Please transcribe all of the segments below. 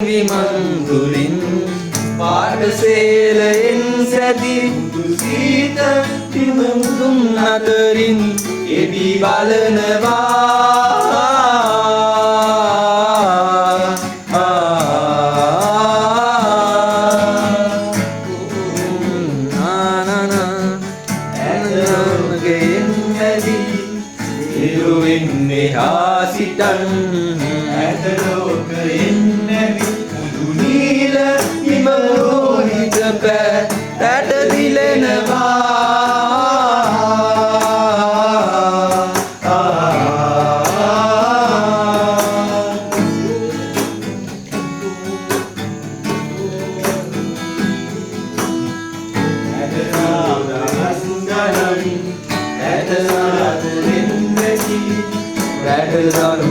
විමන්තුලින් පාටසේලයෙන් සැදී සීත තිමමුදුන් අතරින් එබි බලනවා ඇනගෙන් මැදී ඉරුවෙන් මෙහා සිටන් ඇතලෝකයෙන් රට දිලෙනවා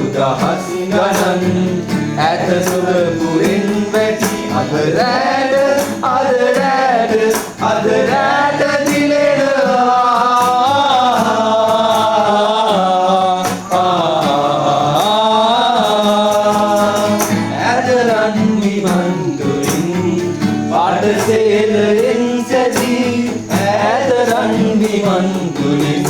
දහස් ගණන් ඇත සුරපුරින් වැටි අද රැට දිලෙනවා ඇදරන් විමන්තුලින් පාටසේලයෙන් සැදී ඇදරන් විමන්තුලින්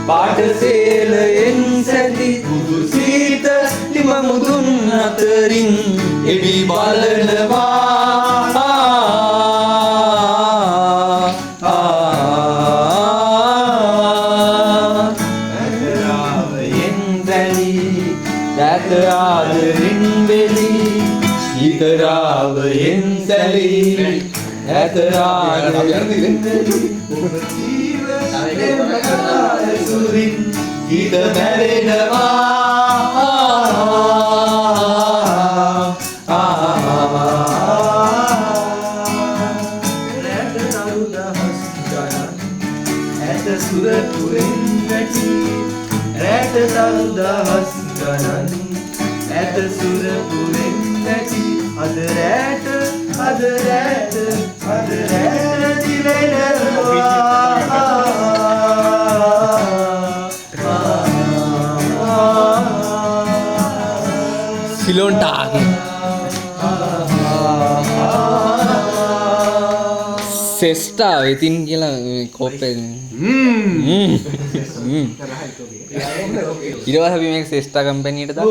පාටසේලයෙන් සැදී බුදු සීත ලිමමුදුන් අතරින් එබි බලනවා ආදරින් වෙලි ඉතරාවයෙන් සැලී ඇත ආදරින් වෙලි සුරින් ගීත මැරෙනවා රැට නරු දහස් ගණන් ඇත සුරපුරින් වැටි රැට නරු දහස් ගණන් ඇත සුරපුරෙන් නැති අද රැට දිලෙනවා සිලොන්ටාගේ සෙස්ටා ඉතින් කියලා කෝප්පේ ඉරවහ අපි මේක සෙස්ටා කම්පැනියට දා